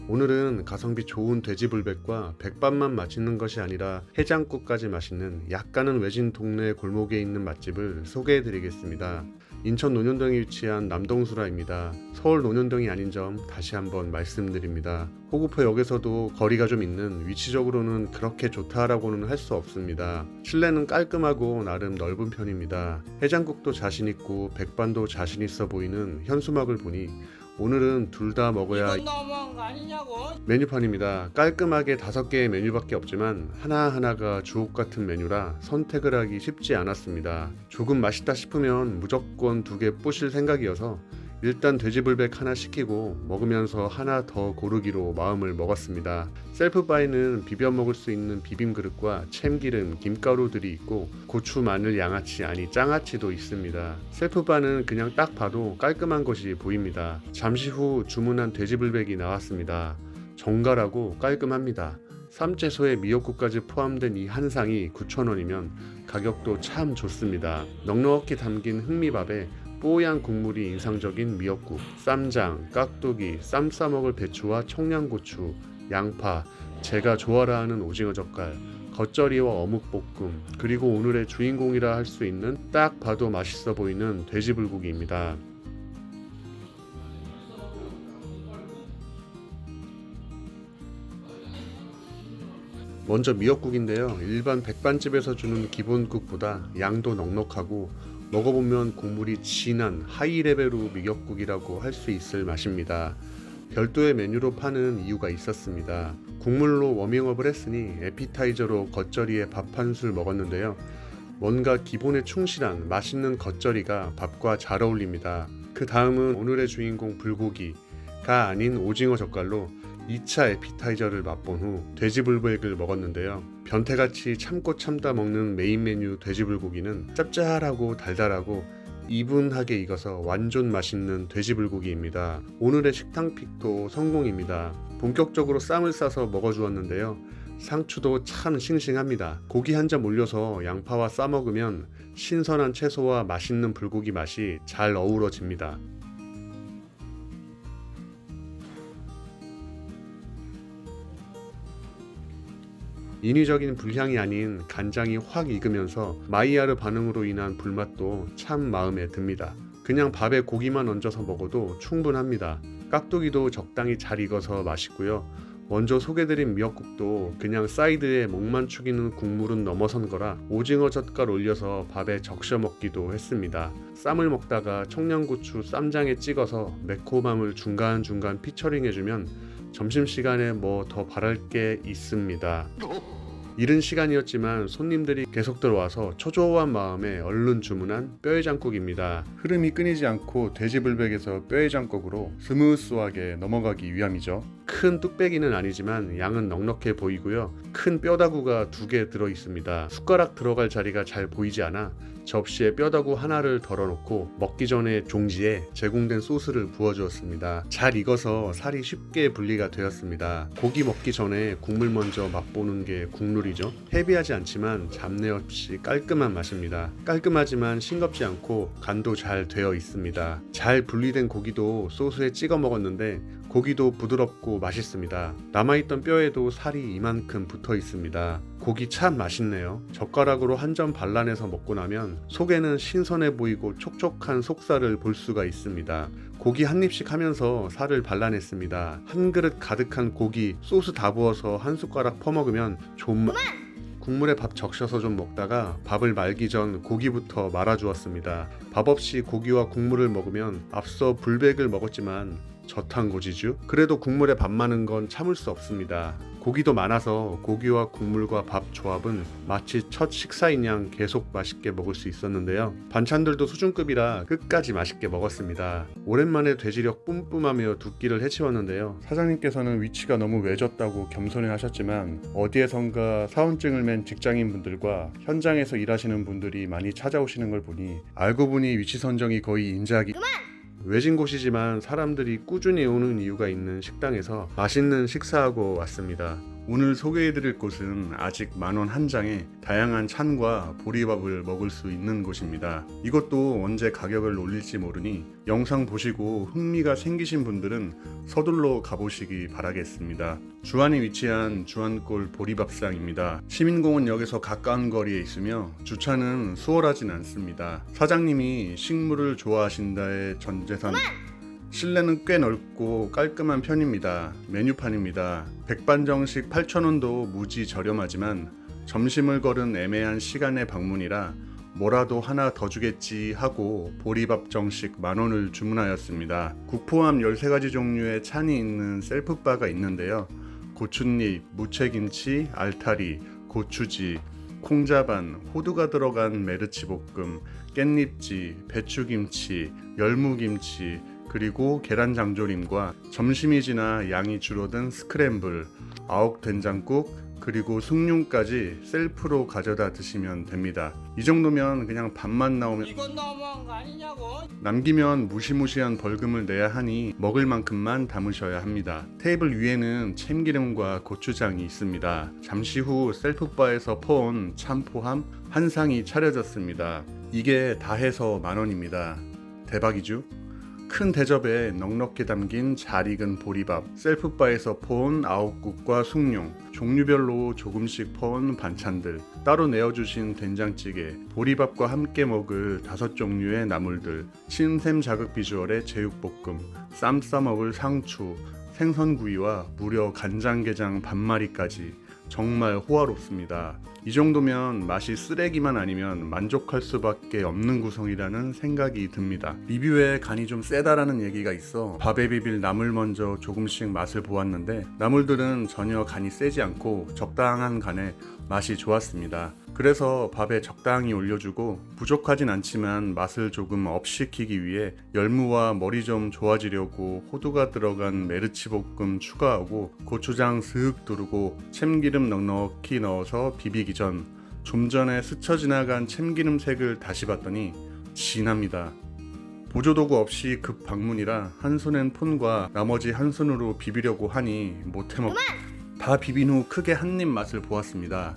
오늘은 가성비 좋은 돼지불백과 백반만 맛있는 것이 아니라 해장국까지 맛있는 약간은 외진 동네 골목에 있는 맛집을 소개해드리겠습니다. 인천 논현동에 위치한 남동수라입니다. 서울 논현동이 아닌 점 다시 한번 말씀드립니다. 호구포역에서도 거리가 좀 있는, 위치적으로는 그렇게 좋다라고는 할 수 없습니다. 실내는 깔끔하고 나름 넓은 편입니다. 해장국도 자신있고 백반도 자신있어 보이는 현수막을 보니 오늘은 둘 다 먹어야 너무한 거 아니냐고. 메뉴판입니다. 깔끔하게 5개의 메뉴밖에 없지만 하나하나가 주옥 같은 메뉴라 선택을 하기 쉽지 않았습니다. 조금 맛있다 싶으면 무조건 2개 뿌실 생각이어서 일단 돼지불백 하나 시키고 먹으면서 하나 더 고르기로 마음을 먹었습니다. 셀프바에는 비벼 먹을 수 있는 비빔그릇과 참기름, 김가루들이 있고 고추, 마늘, 양아치, 아니 장아찌도 있습니다. 셀프바는 그냥 딱 봐도 깔끔한 것이 보입니다. 잠시 후 주문한 돼지불백이 나왔습니다. 정갈하고 깔끔합니다. 쌈채소에 미역국까지 포함된 이 한 상이 9,000원이면 가격도 참 좋습니다. 넉넉히 담긴 흑미밥에 뽀얀 국물이 인상적인 미역국, 쌈장, 깍두기, 쌈 싸먹을 배추와 청양고추, 양파, 제가 좋아라 하는 오징어 젓갈, 겉절이와 어묵볶음, 그리고 오늘의 주인공이라 할 수 있는 딱 봐도 맛있어 보이는 돼지불고기입니다. 먼저 미역국인데요. 일반 백반집에서 주는 기본국보다 양도 넉넉하고 먹어보면 국물이 진한 하이레벨우 미역국이라고 할 수 있을 맛입니다. 별도의 메뉴로 파는 이유가 있었습니다. 국물로 워밍업을 했으니 에피타이저로 겉절이에 밥 한 술 먹었는데요. 뭔가 기본에 충실한 맛있는 겉절이가 밥과 잘 어울립니다. 그 다음은 오늘의 주인공 불고기가 아닌 오징어 젓갈로 2차 에피타이저를 맛본 후 돼지불백을 먹었는데요. 변태같이 참고 참다 먹는 메인 메뉴 돼지불고기는 짭짤하고 달달하고 이분하게 익어서 완전 맛있는 돼지불고기입니다. 오늘의 식탕픽도 성공입니다. 본격적으로 쌈을 싸서 먹어주었는데요. 상추도 참 싱싱합니다. 고기 한 점 올려서 양파와 싸 먹으면 신선한 채소와 맛있는 불고기 맛이 잘 어우러집니다. 인위적인 불향이 아닌 간장이 확 익으면서 마이야르 반응으로 인한 불맛도 참 마음에 듭니다. 그냥 밥에 고기만 얹어서 먹어도 충분합니다. 깍두기도 적당히 잘 익어서 맛있고요. 먼저 소개드린 미역국도 그냥 사이드에 목만 축이는 국물은 넘어선 거라 오징어 젓갈 올려서 밥에 적셔 먹기도 했습니다. 쌈을 먹다가 청양고추 쌈장에 찍어서 매콤함을 중간중간 피처링해주면 점심시간에 뭐 더 바랄 게 있습니다. 이른 시간이었지만 손님들이 계속 들어와서 초조한 마음에 얼른 주문한 뼈해장국입니다. 흐름이 끊이지 않고 돼지불백에서 뼈해장국으로 스무스하게 넘어가기 위함이죠. 큰 뚝배기는 아니지만 양은 넉넉해 보이고요. 큰 뼈다구가 2개 들어있습니다. 숟가락 들어갈 자리가 잘 보이지 않아 접시에 뼈다구 하나를 덜어놓고 먹기 전에 종지에 제공된 소스를 부어주었습니다. 잘 익어서 살이 쉽게 분리가 되었습니다. 고기 먹기 전에 국물 먼저 맛보는 게 국룰이죠. 헤비하지 않지만 잡내 없이 깔끔한 맛입니다. 깔끔하지만 싱겁지 않고 간도 잘 되어 있습니다. 잘 분리된 고기도 소스에 찍어 먹었는데 고기도 부드럽고 맛있습니다. 남아있던 뼈에도 살이 이만큼 붙어 있습니다. 고기 참 맛있네요. 젓가락으로 한 점 발라내서 먹고 나면 속에는 신선해 보이고 촉촉한 속살을 볼 수가 있습니다. 고기 한 입씩 하면서 살을 발라냈습니다. 한 그릇 가득한 고기 소스 다 부어서 한 숟가락 퍼먹으면 존맛. 국물에 밥 적셔서 좀 먹다가 밥을 말기 전 고기부터 말아주었습니다. 밥 없이 고기와 국물을 먹으면 앞서 불백을 먹었지만 저탄고지죠. 그래도 국물에 밥 많은 건 참을 수 없습니다. 고기도 많아서 고기와 국물과 밥 조합은 마치 첫 식사인 양 계속 맛있게 먹을 수 있었는데요. 반찬들도 수준급이라 끝까지 맛있게 먹었습니다. 오랜만에 돼지력 뿜뿜하며 2끼를 해치웠는데요. 사장님께서는 위치가 너무 외졌다고 겸손해 하셨지만 어디에선가 사원증을 맨 직장인분들과 현장에서 일하시는 분들이 많이 찾아오시는 걸 보니 알고 보니 위치 선정이 거의 인자하기 외진 곳이지만 사람들이 꾸준히 오는 이유가 있는 식당에서 맛있는 식사하고 왔습니다. 오늘 소개해드릴 곳은 아직 10,000원 한 장에 다양한 찬과 보리밥을 먹을 수 있는 곳입니다. 이것도 언제 가격을 올릴지 모르니 영상 보시고 흥미가 생기신 분들은 서둘러 가보시기 바라겠습니다. 주안에 위치한 주안골 보리밥상입니다. 시민공원역에서 가까운 거리에 있으며 주차는 수월하진 않습니다. 사장님이 식물을 좋아하신다의 전재산, 실내는 꽤 넓고 깔끔한 편입니다. 메뉴판입니다. 백반정식 8,000원도 무지 저렴하지만 점심을 거른 애매한 시간의 방문이라 뭐라도 하나 더 주겠지 하고 보리밥 정식 10,000원을 주문하였습니다. 국 포함 13가지 종류의 찬이 있는 셀프바가 있는데요. 고춧잎, 무채김치, 알타리, 고추지, 콩자반, 호두가 들어간 메르치볶음, 깻잎지, 배추김치, 열무김치, 그리고 계란 장조림과 점심이 지나 양이 줄어든 스크램블, 아욱 된장국, 그리고 숭늉까지 셀프로 가져다 드시면 됩니다. 이 정도면 그냥 밥만 나오면 이건 너무한 거 아니냐고. 남기면 무시무시한 벌금을 내야 하니 먹을 만큼만 담으셔야 합니다. 테이블 위에는 참기름과 고추장이 있습니다. 잠시 후 셀프바에서 퍼온 참포함 한 상이 차려졌습니다. 이게 다 해서 10,000원입니다. 대박이죠? 큰 대접에 넉넉히 담긴 잘 익은 보리밥, 셀프바에서 퍼온 아욱국과 숭늉, 종류별로 조금씩 퍼온 반찬들, 따로 내어주신 된장찌개, 보리밥과 함께 먹을 5종류의 나물들, 신샘 자극 비주얼의 제육볶음, 쌈 싸먹을 상추, 생선구이와 무려 간장게장 반마리까지 정말 호화롭습니다. 이 정도면 맛이 쓰레기만 아니면 만족할 수밖에 없는 구성이라는 생각이 듭니다. 리뷰에 간이 좀 세다라는 얘기가 있어 밥에 비빌 나물 먼저 조금씩 맛을 보았는데 나물들은 전혀 간이 세지 않고 적당한 간에 맛이 좋았습니다. 그래서 밥에 적당히 올려주고 부족하진 않지만 맛을 조금 업시키기 위해 열무와 머리 좀 좋아지려고 호두가 들어간 메르치볶음 추가하고 고추장 슥 두르고 참기름 넉넉히 넣어서 비비기 전 좀 전에 스쳐 지나간 참기름 색을 다시 봤더니 진합니다. 보조도구 없이 급 방문이라 한 손엔 폰과 나머지 한 손으로 비비려고 하니 못해먹. 다 비빈 후 크게 한 입 맛을 보았습니다.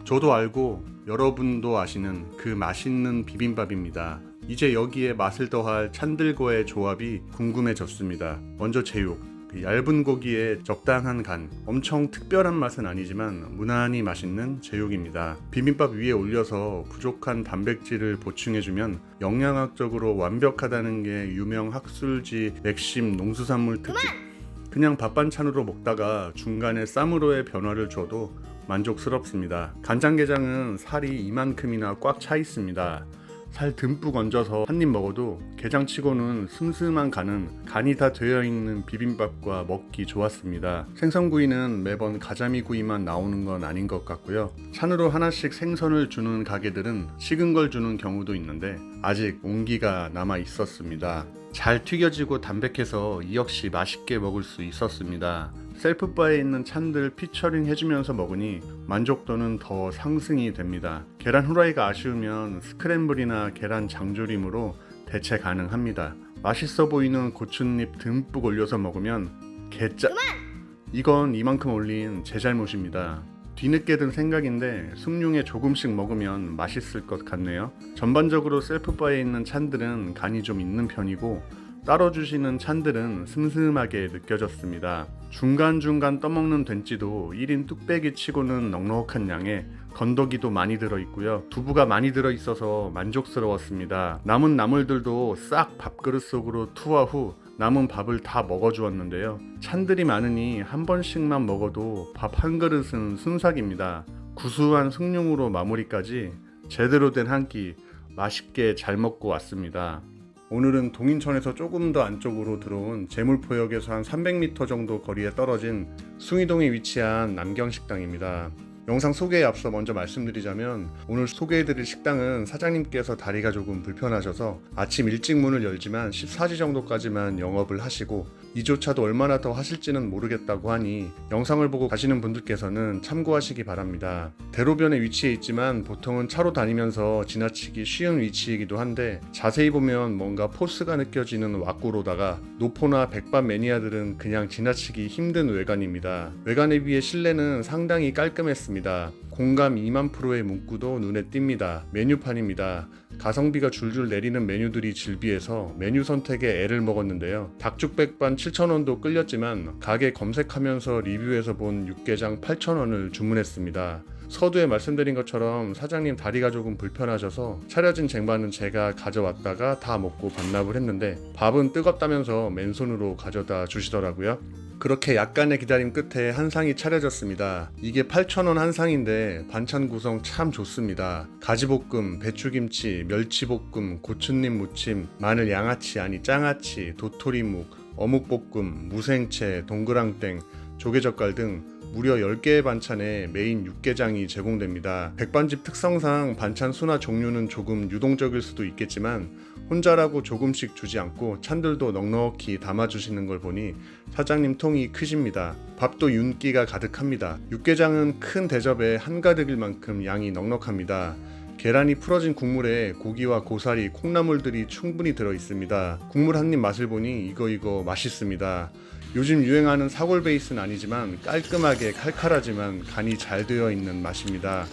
저도 알고 여러분도 아시는 그 맛있는 비빔밥입니다. 이제 여기에 맛을 더할 찬들과의 조합이 궁금해졌습니다. 먼저 제육, 얇은 고기에 적당한 간, 엄청 특별한 맛은 아니지만 무난히 맛있는 제육입니다. 비빔밥 위에 올려서 부족한 단백질을 보충해주면 영양학적으로 완벽하다는 게 유명 학술지 맥심 농수산물 특집. 그냥 밥반찬으로 먹다가 중간에 쌈으로의 변화를 줘도 만족스럽습니다. 간장게장은 살이 이만큼이나 꽉 차 있습니다. 살 듬뿍 얹어서 한 입 먹어도 게장치고는 슴슴한 간이 다 되어 있는 비빔밥과 먹기 좋았습니다. 생선구이는 매번 가자미구이만 나오는 건 아닌 것 같고요. 찬으로 하나씩 생선을 주는 가게들은 식은 걸 주는 경우도 있는데 아직 온기가 남아 있었습니다. 잘 튀겨지고 담백해서 이 역시 맛있게 먹을 수 있었습니다. 셀프바에 있는 찬들 피처링 해주면서 먹으니 만족도는 더 상승이 됩니다. 계란 후라이가 아쉬우면 스크램블이나 계란 장조림으로 대체 가능합니다. 맛있어 보이는 고춧잎 듬뿍 올려서 먹으면 이건 이만큼 올린 제 잘못입니다. 뒤늦게 든 생각인데 숭늉에 조금씩 먹으면 맛있을 것 같네요. 전반적으로 셀프바에 있는 찬들은 간이 좀 있는 편이고 따로 주시는 찬들은 슴슴하게 느껴졌습니다. 중간중간 떠먹는 된찌도 1인 뚝배기 치고는 넉넉한 양에 건더기도 많이 들어있고요. 두부가 많이 들어있어서 만족스러웠습니다. 남은 나물들도 싹 밥그릇 속으로 투하 후 남은 밥을 다 먹어주었는데요. 찬들이 많으니 한 번씩만 먹어도 밥 한 그릇은 순삭입니다. 구수한 숭늉으로 마무리까지 제대로 된 한 끼 맛있게 잘 먹고 왔습니다. 오늘은 동인천에서 조금 더 안쪽으로 들어온 제물포역에서 한 300m 정도 거리에 떨어진 숭이동에 위치한 남경식당입니다. 영상 소개에 앞서 먼저 말씀드리자면 오늘 소개해드릴 식당은 사장님께서 다리가 조금 불편하셔서 아침 일찍 문을 열지만 14시 정도까지만 영업을 하시고 이조차도 얼마나 더 하실지는 모르겠다고 하니 영상을 보고 가시는 분들께서는 참고하시기 바랍니다. 대로변에 위치해 있지만 보통은 차로 다니면서 지나치기 쉬운 위치이기도 한데 자세히 보면 뭔가 포스가 느껴지는 왁구로다가 노포나 백반 매니아들은 그냥 지나치기 힘든 외관입니다. 외관에 비해 실내는 상당히 깔끔했습니다. 공감 2만 프로의 문구도 눈에 띕니다. 메뉴판입니다. 가성비가 줄줄 내리는 메뉴들이 즐비해서 메뉴 선택에 애를 먹었는데요. 닭죽백반 7,000원도 끌렸지만 가게 검색하면서 리뷰에서 본 육개장 8,000원을 주문했습니다. 서두에 말씀드린 것처럼 사장님 다리가 조금 불편하셔서 차려진 쟁반은 제가 가져왔다가 다 먹고 반납을 했는데 밥은 뜨겁다면서 맨손으로 가져다 주시더라고요. 그렇게 약간의 기다림 끝에 한 상이 차려졌습니다. 이게 8,000원 한 상인데 반찬 구성 참 좋습니다. 가지볶음, 배추김치, 멸치볶음, 고추잎 무침, 마늘 양아치 아니 짱아치, 도토리묵, 어묵볶음, 무생채, 동그랑땡, 조개젓갈 등 무려 10개의 반찬에 메인 육개장이 제공됩니다. 백반집 특성상 반찬 수나 종류는 조금 유동적일 수도 있겠지만 혼자라고 조금씩 주지 않고 찬들도 넉넉히 담아주시는 걸 보니 사장님 통이 크십니다. 밥도 윤기가 가득합니다. 육개장은 큰 대접에 한가득일 만큼 양이 넉넉합니다. 계란이 풀어진 국물에 고기와 고사리, 콩나물들이 충분히 들어있습니다. 국물 한 입 맛을 보니 이거 맛있습니다. 요즘 유행하는 사골 베이스는 아니지만 깔끔하게 칼칼하지만 간이 잘 되어 있는 맛입니다.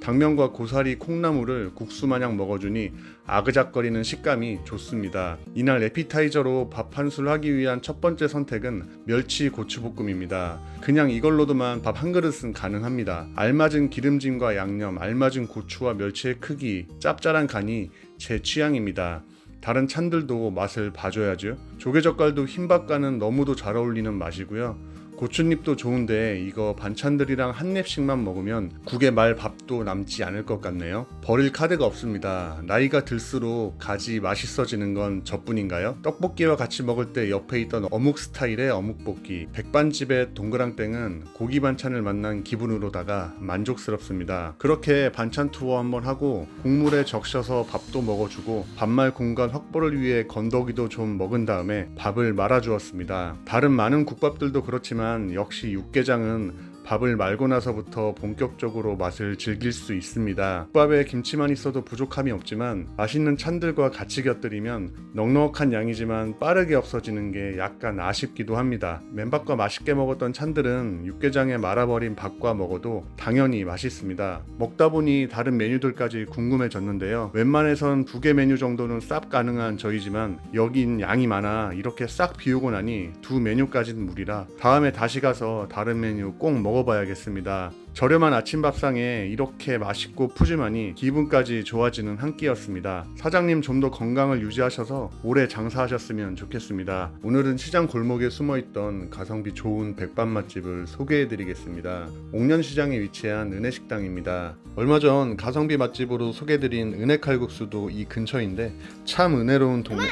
당면과 고사리, 콩나물을 국수 마냥 먹어주니 아그작거리는 식감이 좋습니다. 이날 에피타이저로 밥 한 술 하기 위한 첫 번째 선택은 멸치 고추볶음입니다. 그냥 이걸로도만 밥 한 그릇은 가능합니다. 알맞은 기름짐과 양념, 알맞은 고추와 멸치의 크기, 짭짤한 간이 제 취향입니다. 다른 찬들도 맛을 봐줘야죠. 조개젓갈도 흰밥과는 너무도 잘 어울리는 맛이고요. 고추잎도 좋은데 이거 반찬들이랑 한 입씩만 먹으면 국에 말 밥도 남지 않을 것 같네요. 버릴 카드가 없습니다. 나이가 들수록 가지 맛있어지는 건 저뿐인가요? 떡볶이와 같이 먹을 때 옆에 있던 어묵 스타일의 어묵볶이, 백반집의 동그랑땡은 고기 반찬을 만난 기분으로다가 만족스럽습니다. 그렇게 반찬 투어 한번 하고 국물에 적셔서 밥도 먹어주고 반말 공간 확보를 위해 건더기도 좀 먹은 다음에 밥을 말아주었습니다. 다른 많은 국밥들도 그렇지만 역시 육개장은 밥을 말고 나서부터 본격적으로 맛을 즐길 수 있습니다. 국밥에 김치만 있어도 부족함이 없지만 맛있는 찬들과 같이 곁들이면 넉넉한 양이지만 빠르게 없어지는 게 약간 아쉽기도 합니다. 맨밥과 맛있게 먹었던 찬들은 육개장에 말아버린 밥과 먹어도 당연히 맛있습니다. 먹다 보니 다른 메뉴들까지 궁금해졌는데요. 웬만해선 2개 메뉴 정도는 쌉 가능한 저희지만 여긴 양이 많아 이렇게 싹 비우고 나니 2 메뉴까지는 무리라 다음에 다시 가서 다른 메뉴 꼭 먹어봐야겠습니다. 저렴한 아침밥상에 이렇게 맛있고 푸짐하니 기분까지 좋아지는 한 끼였습니다. 사장님 좀 더 건강을 유지하셔서 오래 장사하셨으면 좋겠습니다. 오늘은 시장 골목에 숨어있던 가성비 좋은 백반 맛집을 소개해드리겠습니다. 옥년시장에 위치한 은혜식당입니다. 얼마 전 가성비 맛집으로 소개해드린 은혜칼국수도 이 근처인데 참 은혜로운 동네.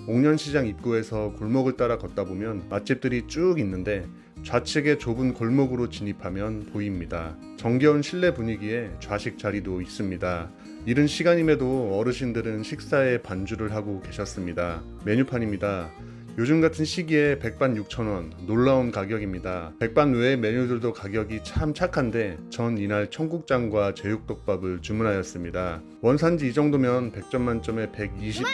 옥년시장 입구에서 골목을 따라 걷다 보면 맛집들이 쭉 있는데 좌측의 좁은 골목으로 진입하면 보입니다. 정겨운 실내 분위기에 좌식 자리도 있습니다. 이른 시간임에도 어르신들은 식사에 반주를 하고 계셨습니다. 메뉴판입니다. 요즘 같은 시기에 백반 6,000원, 놀라운 가격입니다. 백반 외의 메뉴들도 가격이 참 착한데 전 이날 청국장과 제육덮밥을 주문하였습니다. 원산지 이 정도면 100점 만점에 120...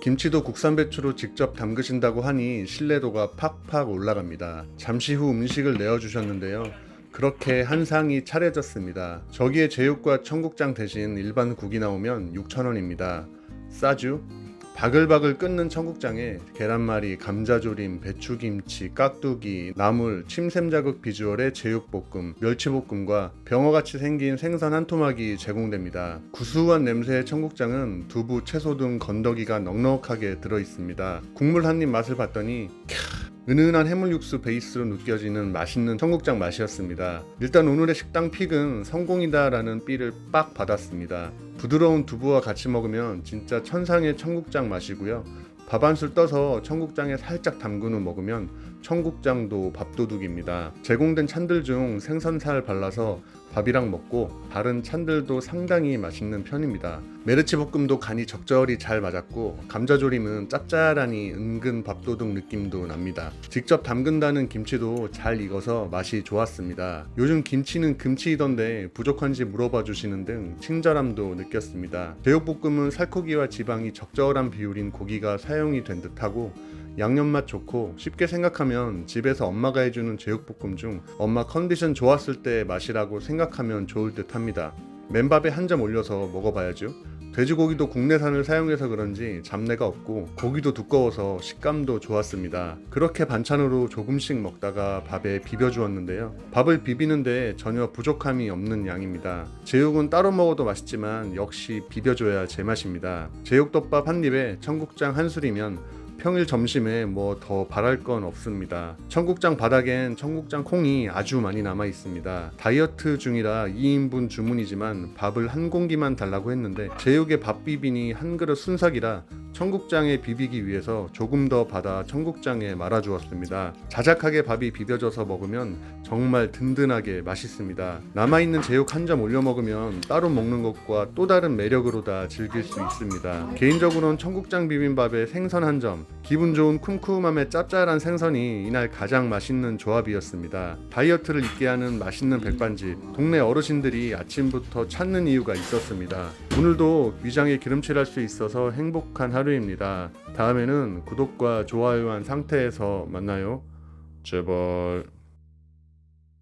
김치도 국산 배추로 직접 담그신다고 하니 신뢰도가 팍팍 올라갑니다. 잠시 후 음식을 내어주셨는데요. 그렇게 한 상이 차려졌습니다. 저기에 제육과 청국장 대신 일반 국이 나오면 6,000원입니다. 싸죠? 바글바글 끓는 청국장에 계란말이, 감자조림, 배추김치, 깍두기, 나물, 침샘 자극 비주얼의 제육볶음, 멸치볶음과 병어같이 생긴 생선 한 토막이 제공됩니다. 구수한 냄새의 청국장은 두부, 채소 등 건더기가 넉넉하게 들어있습니다. 국물 한 입 맛을 봤더니 은은한 해물육수 베이스로 느껴지는 맛있는 청국장 맛이었습니다. 일단 오늘의 식당 픽은 성공이다 라는 삐를 빡 받았습니다. 부드러운 두부와 같이 먹으면 진짜 천상의 청국장 맛이고요. 밥 한 술 떠서 청국장에 살짝 담근 후 먹으면 청국장도 밥도둑입니다. 제공된 찬들 중 생선살 발라서 밥이랑 먹고 다른 찬들도 상당히 맛있는 편입니다. 메르치 볶음도 간이 적절히 잘 맞았고 감자조림은 짭짤하니 은근 밥도둑 느낌도 납니다. 직접 담근다는 김치도 잘 익어서 맛이 좋았습니다. 요즘 김치는 금치이던데 부족한지 물어봐 주시는 등 친절함도 느꼈습니다. 제육볶음은 살코기와 지방이 적절한 비율인 고기가 사용이 된 듯하고 양념맛 좋고 쉽게 생각하면 집에서 엄마가 해주는 제육볶음 중 엄마 컨디션 좋았을 때 맛이라고 생각하면 좋을 듯 합니다. 맨밥에 한 점 올려서 먹어봐야죠. 돼지고기도 국내산을 사용해서 그런지 잡내가 없고 고기도 두꺼워서 식감도 좋았습니다. 그렇게 반찬으로 조금씩 먹다가 밥에 비벼 주었는데요. 밥을 비비는데 전혀 부족함이 없는 양입니다. 제육은 따로 먹어도 맛있지만 역시 비벼줘야 제맛입니다. 제육덮밥 한 입에 청국장 한 술이면 평일 점심에 뭐 더 바랄 건 없습니다. 청국장 바닥엔 청국장 콩이 아주 많이 남아 있습니다. 다이어트 중이라 2인분 주문이지만 밥을 한 공기만 달라고 했는데 제육에 밥 비비니 한 그릇 순삭이라 청국장에 비비기 위해서 조금 더 받아 청국장에 말아 주었습니다. 자작하게 밥이 비벼져서 먹으면 정말 든든하게 맛있습니다. 남아있는 제육 한 점 올려 먹으면 따로 먹는 것과 또 다른 매력으로 다 즐길 수 있습니다. 개인적으로는 청국장 비빔밥에 생선 한 점, 기분 좋은 쿰쿰함에 짭짤한 생선이 이날 가장 맛있는 조합이었습니다. 다이어트를 잊게 하는 맛있는 백반집, 동네 어르신들이 아침부터 찾는 이유가 있었습니다. 오늘도 위장에 기름칠할 수 있어서 행복한 하루입니다. 다음에는 구독과 좋아요한 상태에서 만나요. 제발.